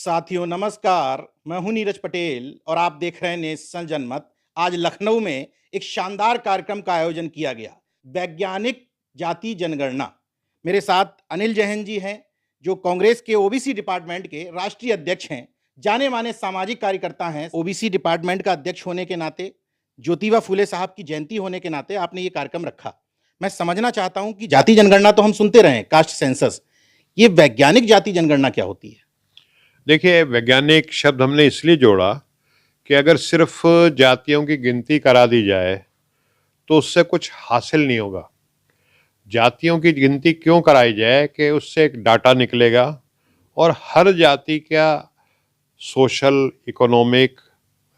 साथियों नमस्कार, मैं हूं नीरज पटेल और आप देख रहे हैं नेशन जनमत। आज लखनऊ में एक शानदार कार्यक्रम का आयोजन किया गया, वैज्ञानिक जाति जनगणना। मेरे साथ अनिल जैन जी हैं, जो कांग्रेस के ओबीसी डिपार्टमेंट के राष्ट्रीय अध्यक्ष हैं, जाने माने सामाजिक कार्यकर्ता हैं। ओबीसी डिपार्टमेंट का अध्यक्ष होने के नाते, ज्योतिबा फूले साहब की जयंती होने के नाते आपने ये कार्यक्रम रखा। मैं समझना चाहता हूं कि जाति जनगणना तो हम सुनते रहे, कास्ट सेंसस, ये वैज्ञानिक जाति जनगणना क्या होती है? देखिए, वैज्ञानिक शब्द हमने इसलिए जोड़ा कि अगर सिर्फ जातियों की गिनती करा दी जाए तो उससे कुछ हासिल नहीं होगा। जातियों की गिनती क्यों कराई जाए कि उससे एक डाटा निकलेगा और हर जाति का सोशल, इकोनॉमिक,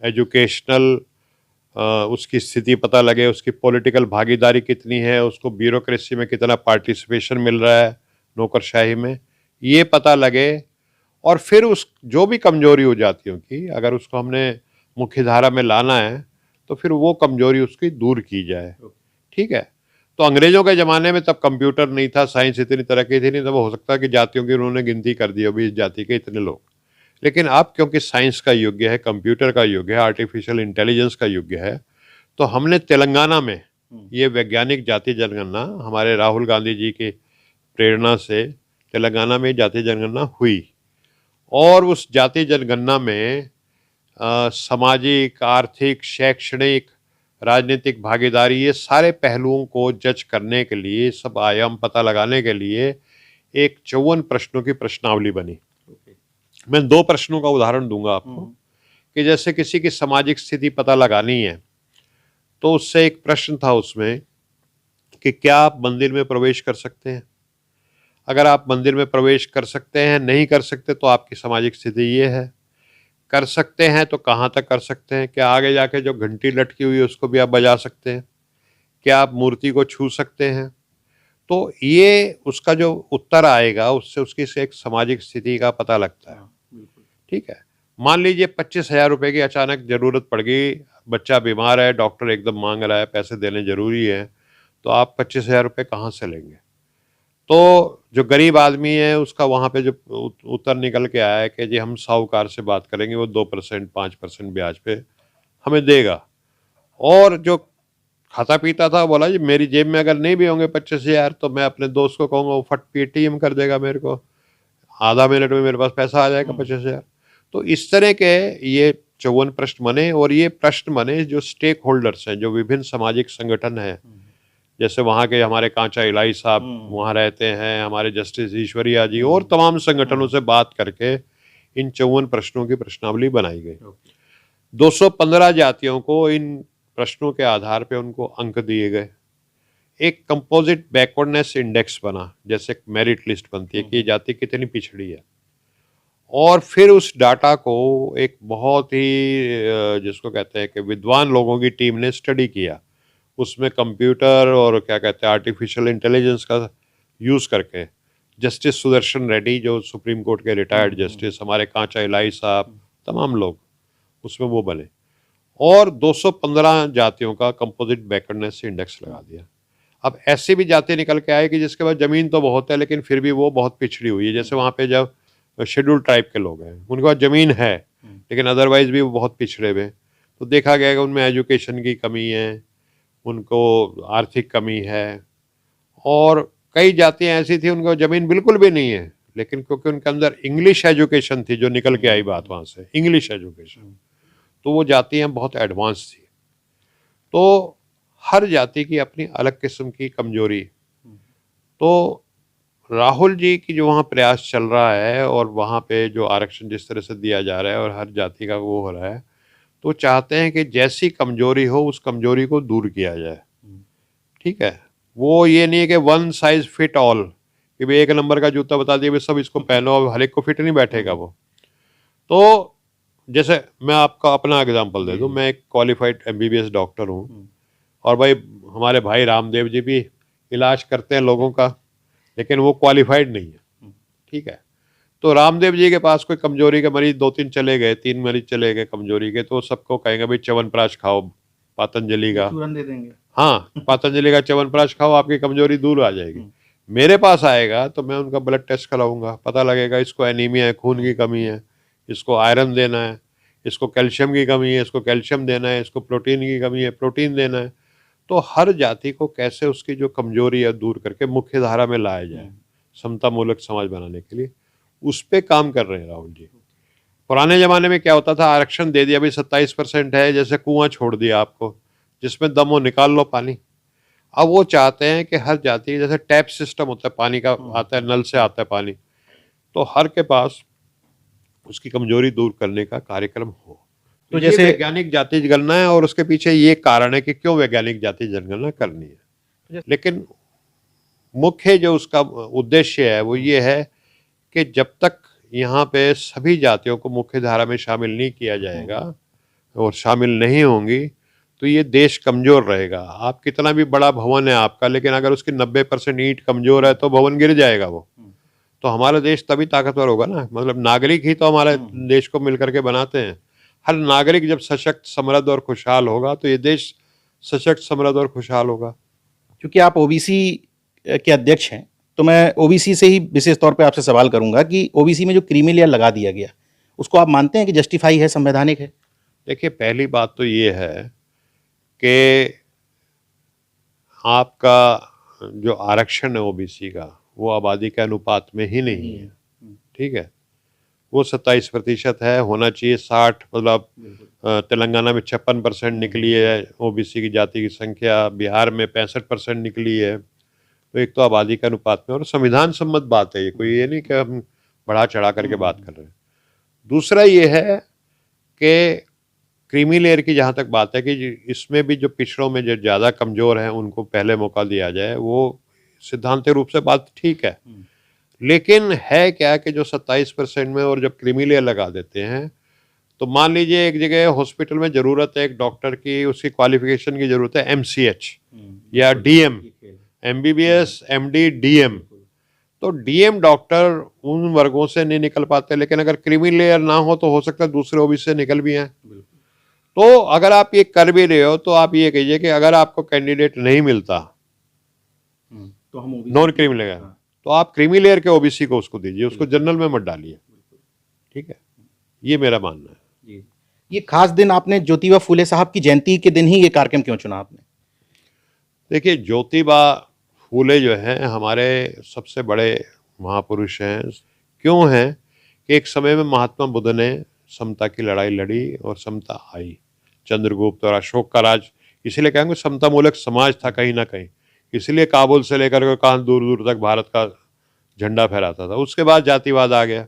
एजुकेशनल उसकी स्थिति पता लगे, उसकी पॉलिटिकल भागीदारी कितनी है, उसको ब्यूरोक्रेसी में कितना पार्टिसिपेशन मिल रहा है, नौकरशाही में, ये पता लगे। और फिर उस जो भी कमजोरी हो जातियों की, अगर उसको हमने मुख्य धारा में लाना है तो फिर वो कमजोरी उसकी दूर की जाए। ठीक है। तो अंग्रेजों के ज़माने में तब कंप्यूटर नहीं था, साइंस इतनी तरक्की थी नहीं, तब हो सकता है कि जातियों की उन्होंने गिनती कर दी अभी इस जाति के इतने लोग। लेकिन अब क्योंकि साइंस का युग है, कंप्यूटर का युग है, आर्टिफिशियल इंटेलिजेंस का युग है, तो हमने तेलंगाना में ये वैज्ञानिक जाति जनगणना, हमारे राहुल गांधी जी की प्रेरणा से तेलंगाना में जाति जनगणना हुई। और उस जाति जनगणना में सामाजिक, आर्थिक, शैक्षणिक, राजनीतिक भागीदारी, ये सारे पहलुओं को जज करने के लिए, सब आयाम पता लगाने के लिए एक 54 प्रश्नों की प्रश्नावली बनी। मैं 2 प्रश्नों का उदाहरण दूंगा आपको कि जैसे किसी की सामाजिक स्थिति पता लगानी है तो उससे एक प्रश्न था उसमें कि क्या आप मंदिर में प्रवेश कर सकते हैं। अगर आप मंदिर में प्रवेश कर सकते हैं, नहीं कर सकते तो आपकी सामाजिक स्थिति ये है। कर सकते हैं तो कहाँ तक कर सकते हैं, क्या आगे जाके जो घंटी लटकी हुई है उसको भी आप बजा सकते हैं, क्या आप मूर्ति को छू सकते हैं। तो ये उसका जो उत्तर आएगा उससे उसकी से एक सामाजिक स्थिति का पता लगता है। ठीक है। मान लीजिए 25,000 रुपये की अचानक जरूरत पड़ गई, बच्चा बीमार है, डॉक्टर एकदम मांग रहा है, पैसे देने जरूरी है, तो आप 25,000 रुपये कहाँ से लेंगे। तो जो गरीब आदमी है उसका वहाँ पे जो उत्तर निकल के आया है कि जी हम साहूकार से बात करेंगे, वो 2% 5% ब्याज पे हमें देगा। और जो खाता पीता था बोला जी मेरी जेब में अगर नहीं भी होंगे 25,000 तो मैं अपने दोस्त को कहूँगा वो फट पेटीएम कर देगा मेरे को, आधा मिनट में मेरे पास पैसा आ जाएगा 25,000। तो इस तरह के ये 54 प्रश्न बने। और ये प्रश्न बने जो स्टेक होल्डर्स हैं, जो विभिन्न सामाजिक संगठन हैं, जैसे वहाँ के हमारे कांचा इलाई साहब वहाँ रहते हैं, हमारे जस्टिस ईश्वरिया जी, और तमाम संगठनों से बात करके इन 54 प्रश्नों की प्रश्नावली बनाई गई। 215 जातियों को इन प्रश्नों के आधार पे उनको अंक दिए गए। एक कंपोजिट बैकवर्डनेस इंडेक्स बना, जैसे मेरिट लिस्ट बनती है कि ये जाति कितनी पिछड़ी है। और फिर उस डाटा को एक बहुत ही जिसको कहते हैं कि विद्वान लोगों की टीम ने स्टडी किया, उसमें कंप्यूटर और क्या कहते हैं आर्टिफिशियल इंटेलिजेंस का यूज़ करके। जस्टिस सुदर्शन रेड्डी जो सुप्रीम कोर्ट के रिटायर्ड जस्टिस, हमारे कांचा इलाई साहब, तमाम लोग उसमें वो बने और 215 जातियों का कंपोजिट बैकवर्डनेस इंडेक्स लगा दिया। अब ऐसी भी जाति निकल के आए कि जिसके पास ज़मीन तो बहुत है लेकिन फिर भी वो बहुत पिछड़ी हुई है। जैसे वहाँ पे जब शेड्यूल ट्राइब के लोग हैं, उनके पास ज़मीन है लेकिन अदरवाइज भी वो बहुत पिछड़े हुए, तो देखा गया कि उनमें एजुकेशन की कमी है, उनको आर्थिक कमी है। और कई जातियां ऐसी थी उनको ज़मीन बिल्कुल भी नहीं है, लेकिन क्योंकि उनके अंदर इंग्लिश एजुकेशन थी, जो निकल के आई बात वहाँ से, इंग्लिश एजुकेशन, तो वो जातियां बहुत एडवांस थी। तो हर जाति की अपनी अलग किस्म की कमजोरी। तो राहुल जी की जो वहाँ प्रयास चल रहा है और वहाँ पे जो आरक्षण जिस तरह से दिया जा रहा है और हर जाति का वो हो रहा है, तो चाहते हैं कि जैसी कमजोरी हो उस कमजोरी को दूर किया जाए। ठीक है। वो ये नहीं है कि वन साइज फिट ऑल, कि भाई एक नंबर का जूता बता दिया सब इसको पहनो, अब हर एक को फिट नहीं बैठेगा वो। तो जैसे मैं आपका अपना एग्जांपल दे दूं, मैं एक क्वालिफाइड एमबीबीएस डॉक्टर हूं और भाई हमारे भाई रामदेव जी भी इलाज करते हैं लोगों का, लेकिन वो क्वालिफाइड नहीं है। ठीक है। तो रामदेव जी के पास कोई कमजोरी के मरीज 2-3 चले गए, 3 मरीज चले गए कमजोरी के, तो सबको कहेंगे भाई च्यवनप्राश खाओ पतंजलि का, तुरंत दे देंगे। हाँ पतंजलि का च्यवनप्राश खाओ, आपकी कमजोरी दूर आ जाएगी। मेरे पास आएगा तो मैं उनका ब्लड टेस्ट कराऊंगा, पता लगेगा इसको एनीमिया है, खून की कमी है, इसको आयरन देना है, इसको कैल्शियम की कमी है, इसको कैल्शियम देना है, इसको प्रोटीन की कमी है, प्रोटीन देना है। तो हर जाति को कैसे उसकी जो कमजोरी है दूर करके मुख्य धारा में लाया जाए, समतामूलक समाज बनाने के लिए, उस पे काम कर रहे हैं राहुल जी। पुराने जमाने में क्या होता था, आरक्षण दे दिया, भाई 27% है, जैसे कुआं छोड़ दिया आपको, जिसमें दम हो निकाल लो पानी। अब वो चाहते हैं कि हर जाति, जैसे टैप सिस्टम होता है पानी का, आता है नल से आता है पानी, तो हर के पास उसकी कमजोरी दूर करने का कार्यक्रम हो। तो ये जैसे वैज्ञानिक जाति जनगणना है, और उसके पीछे ये कारण है कि क्यों वैज्ञानिक जाति जनगणना करनी है। लेकिन मुख्य जो उसका उद्देश्य है वो ये है कि जब तक यहाँ पे सभी जातियों को मुख्य धारा में शामिल नहीं किया जाएगा और शामिल नहीं होंगी, तो ये देश कमजोर रहेगा। आप कितना भी बड़ा भवन है आपका, लेकिन अगर उसकी 90% ईंट कमजोर है तो भवन गिर जाएगा वो। तो हमारा देश तभी ताकतवर होगा ना, मतलब नागरिक ही तो हमारे देश को मिलकर के बनाते हैं। हर नागरिक जब सशक्त, समृद्ध और खुशहाल होगा तो ये देश सशक्त, समृद्ध और खुशहाल होगा। क्योंकि आप ओबीसी के अध्यक्ष हैं, तो मैं ओबीसी से ही विशेष तौर पे आपसे सवाल करूंगा कि ओबीसी में जो क्रीमी लेयर लगा दिया गया, उसको आप मानते हैं कि जस्टिफाई है, संवैधानिक है? देखिए, पहली बात तो ये है कि आपका जो आरक्षण है ओबीसी का, वो आबादी के अनुपात में ही नहीं है, ठीक है। वो 27% है, होना चाहिए 60, मतलब तेलंगाना में 56% निकली है ओबीसी की जाति की संख्या, बिहार में 65% निकली है। तो एक तो आबादी के अनुपात में, और संविधान सम्मत बात है ये, कोई ये नहीं कि हम बढ़ा चढ़ा करके बात कर रहे हैं। दूसरा ये है कि क्रीमी लेयर की जहाँ तक बात है कि इसमें भी जो पिछड़ों में जो ज़्यादा कमज़ोर हैं उनको पहले मौका दिया जाए, वो सिद्धांत रूप से बात ठीक है। लेकिन है क्या कि जो 27% में और जब क्रीमी लेयर लगा देते हैं, तो मान लीजिए एक जगह हॉस्पिटल में ज़रूरत है एक डॉक्टर की, उसकी क्वालिफिकेशन की ज़रूरत है एमसीएच या डीएम, एमबीबीएस, एमडी, डीएम। तो डीएम डॉक्टर उन वर्गों से नहीं निकल पाते, लेकिन अगर क्रीमी लेयर ना हो तो हो सकता है दूसरे ओबीसी से निकल भी आए। तो अगर आप ये कर भी रहे हो तो आप ये कहिए कि अगर आपको कैंडिडेट नहीं मिलता तो हम नॉन क्रीमी लेयर, तो आप क्रीमी लेयर के ओबीसी को उसको दीजिए, उसको जनरल में मत डालिए, ठीक है। ये मेरा मानना है। ये खास दिन आपने ज्योतिबा फूले साहब की जयंती के दिन ही ये कार्यक्रम क्यों चुना आपने? देखिए, ज्योतिबा फूले जो हैं हमारे सबसे बड़े महापुरुष हैं। क्यों हैं कि एक समय में महात्मा बुद्ध ने समता की लड़ाई लड़ी और समता आई। चंद्रगुप्त और अशोक का राज, इसीलिए कहेंगे समता मूलक समाज था कहीं ना कहीं, इसलिए काबुल से लेकर के कहाँ दूर दूर तक भारत का झंडा फहराता था। उसके बाद जातिवाद आ गया,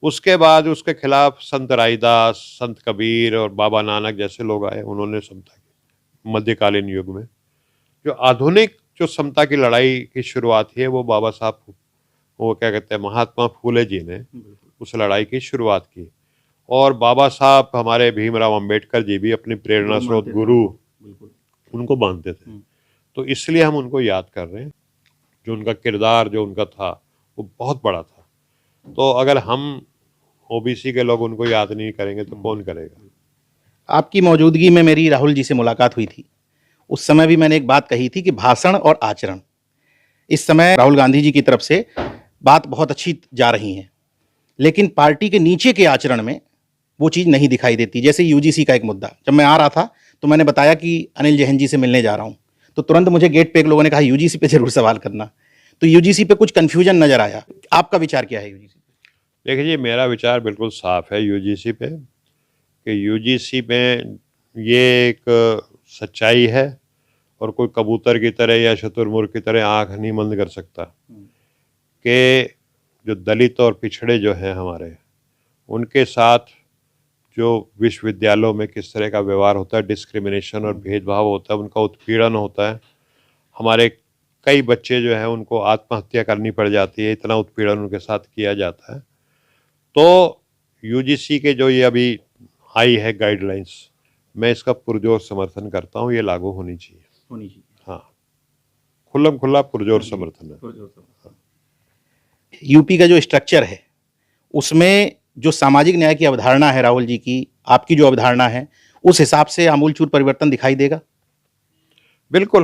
उसके बाद उसके खिलाफ संत राईदास, संत कबीर और बाबा नानक जैसे लोग आए, उन्होंने समता की। मध्यकालीन युग में जो आधुनिक जो समता की लड़ाई की शुरुआत है, वो बाबा साहब, वो क्या कहते हैं, महात्मा फूले जी ने उस लड़ाई की शुरुआत की। और बाबा साहब हमारे भीमराव अंबेडकर जी भी अपनी प्रेरणा स्रोत गुरु उनको मानते थे। तो इसलिए हम उनको याद कर रहे हैं। जो उनका किरदार जो उनका था वो बहुत बड़ा था। तो अगर हम ओबीसी के लोग उनको याद नहीं करेंगे तो कौन करेगा। आपकी मौजूदगी में मेरी राहुल जी से मुलाकात हुई थी। उस समय भी मैंने एक बात कही थी कि भाषण और आचरण, इस समय राहुल गांधी जी की तरफ से बात बहुत अच्छी जा रही है, लेकिन पार्टी के नीचे के आचरण में वो चीज़ नहीं दिखाई देती। जैसे यूजीसी का एक मुद्दा, जब मैं आ रहा था तो मैंने बताया कि अनिल जैन जी से मिलने जा रहा हूँ, तो तुरंत मुझे गेट पे एक लोगों ने कहा यूजीसी पे जरूर सवाल करना। तो यूजीसी पे कुछ कन्फ्यूजन नजर आया, आपका विचार क्या है यूजीसी? देखिए जी, मेरा विचार बिल्कुल साफ है यूजीसी पे, कि यूजीसी में ये एक सच्चाई है और कोई कबूतर की तरह या शुतुरमुर्ग की तरह आंख नहीं बंद कर सकता कि जो दलित और पिछड़े जो हैं हमारे, उनके साथ जो विश्वविद्यालयों में किस तरह का व्यवहार होता है, डिस्क्रिमिनेशन और भेदभाव होता है, उनका उत्पीड़न होता है। हमारे कई बच्चे जो हैं उनको आत्महत्या करनी पड़ जाती है, इतना उत्पीड़न उनके साथ किया जाता है। तो यूजीसी के जो ये अभी आई है गाइडलाइंस, मैं इसका पुरजोर समर्थन करता हूँ, ये लागू होनी चाहिए। हाँ, खुल्लम खुल्ला पुरजोर समर्थन है। यूपी का जो स्ट्रक्चर है उसमें जो सामाजिक न्याय की अवधारणा है राहुल जी की, आपकी जो अवधारणा है, उस हिसाब से आमूलचूल परिवर्तन दिखाई देगा? बिल्कुल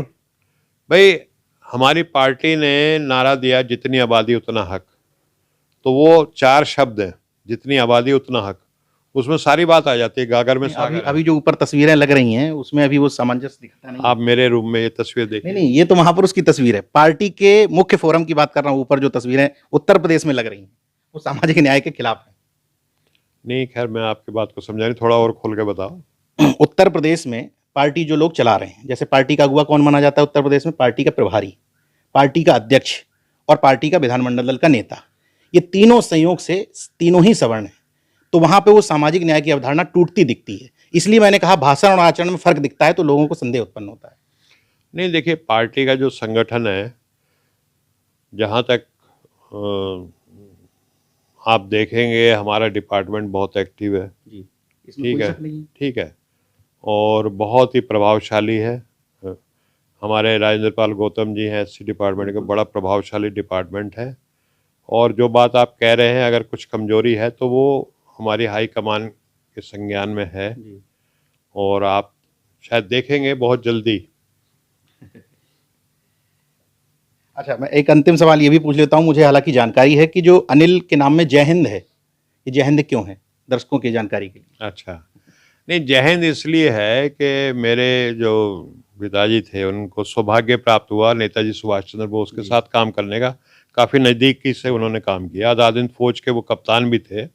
भाई, हमारी पार्टी ने नारा दिया जितनी आबादी उतना हक। तो वो 4 शब्द हैं, जितनी आबादी उतना हक, उसमें सारी बात आ जाती है, गागर में अभी सागर है। अभी जो ऊपर तस्वीरें लग रही हैं उसमें अभी वो सामंजस्य दिखता नहीं है। आप मेरे रूम में ये तस्वीर नहीं देखिए। नहीं, ये तो महापुरुष की तस्वीर है। पार्टी के मुख्य फोरम की बात कर रहा हूँ। ऊपर जो तस्वीरें उत्तर प्रदेश में लग रही हैं वो सामाजिक न्याय के खिलाफ है। नहीं, खैर मैं आपकी बात को समझा नहीं, थोड़ा और खोल के बताओ। उत्तर प्रदेश में पार्टी जो लोग चला रहे हैं, जैसे पार्टी का अगुवा कौन माना जाता है उत्तर प्रदेश में? पार्टी का प्रभारी, पार्टी का अध्यक्ष और पार्टी का विधानमंडल दल का नेता। ये तीनों संयोग से तीनों ही सवर्ण हैं। तो वहां पे वो सामाजिक न्याय की अवधारणा टूटती दिखती है। इसलिए मैंने कहा भाषण और आचरण में फर्क दिखता है तो लोगों को संदेह उत्पन्न होता है। नहीं, देखिए, पार्टी का जो संगठन है, जहाँ तक आप देखेंगे हमारा डिपार्टमेंट बहुत एक्टिव है। जी, इसमें ठीक कोई है, शक नहीं है। ठीक है, और बहुत ही प्रभावशाली है। हमारे राजेंद्र पाल गौतम जी हैं एससी डिपार्टमेंट का, बड़ा प्रभावशाली डिपार्टमेंट है। और जो बात आप कह रहे हैं, अगर कुछ कमजोरी है तो वो हमारी हाई कमान के संज्ञान में है, जी। और आप शायद देखेंगे बहुत जल्दी। अच्छा, मैं एक अंतिम सवाल ये भी पूछ लेता हूँ। मुझे हालांकि जानकारी है कि जो अनिल के नाम में जय हिंद है, ये जय हिंद क्यों है? दर्शकों की जानकारी के लिए। अच्छा, नहीं, जय हिंद इसलिए है कि मेरे जो पिताजी थे उनको सौभाग्य प्राप्त हुआ नेताजी सुभाष चंद्र बोस के साथ काम करने का। काफ़ी नज़दीकी से उन्होंने काम किया। आज़ाद हिंद फौज के वो कप्तान भी थे,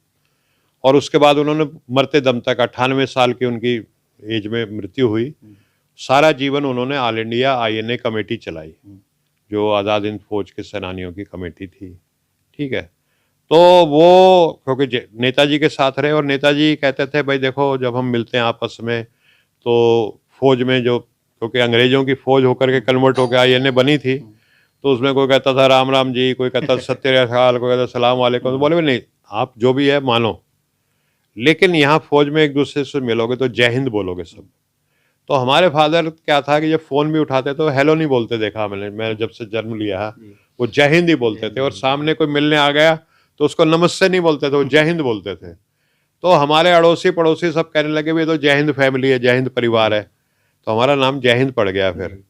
और उसके बाद उन्होंने मरते दम तक 98 साल की उनकी एज में मृत्यु हुई। सारा जीवन उन्होंने ऑल इंडिया INA कमेटी चलाई, जो आज़ाद हिंद फौज के सेनानियों की कमेटी थी। ठीक है, तो वो क्योंकि नेताजी के साथ रहे, और नेताजी कहते थे भाई देखो, जब हम मिलते हैं आपस में तो फौज में जो, क्योंकि अंग्रेजों की फौज होकर के कन्वर्ट होकर INA बनी थी, तो उसमें कोई कहता था राम राम जी, कोई कहता सत्य अकाल, कोई कहता सलाम वालेकुम। तो बोले नहीं, आप जो भी है मानो, लेकिन यहाँ फौज में एक दूसरे से मिलोगे तो जय हिंद बोलोगे सब। तो हमारे फादर क्या था कि जब फ़ोन भी उठाते तो हेलो नहीं बोलते देखा मैंने जब से जन्म लिया, वो जय हिंद ही बोलते थे। और सामने कोई मिलने आ गया तो उसको नमस्ते नहीं बोलते थे, वो जय हिंद बोलते थे। तो हमारे अड़ोसी पड़ोसी सब कहने लगे भाई तो जय हिंद फैमिली है, जय हिंद परिवार है, तो हमारा नाम जय हिंद पड़ गया फिर।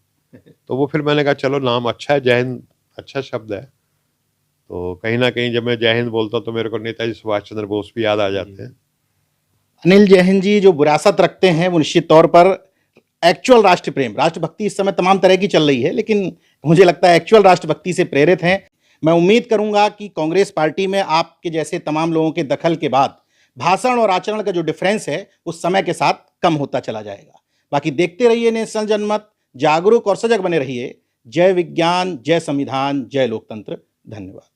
तो वो फिर मैंने कहा चलो नाम अच्छा है, जय हिंद अच्छा शब्द है। तो कहीं ना कहीं जब मैं जय हिंद बोलता हूँ तो मेरे को नेताजी सुभाष चंद्र बोस भी याद आ जाते हैं। अनिल जय हिंद जी जो विरासत रखते हैं वो निश्चित तौर पर एक्चुअल राष्ट्र प्रेम, राष्ट्रभक्ति इस समय तमाम तरह की चल रही है, लेकिन मुझे लगता है एक्चुअल राष्ट्रभक्ति से प्रेरित हैं। मैं उम्मीद करूंगा कि कांग्रेस पार्टी में आपके जैसे तमाम लोगों के दखल के बाद भाषण और आचरण का जो डिफरेंस है उस समय के साथ कम होता चला जाएगा। बाकी देखते रहिए नेशनल जनमत, जागरूक और सजग बने रहिए। जय विज्ञान, जय संविधान, जय लोकतंत्र। धन्यवाद।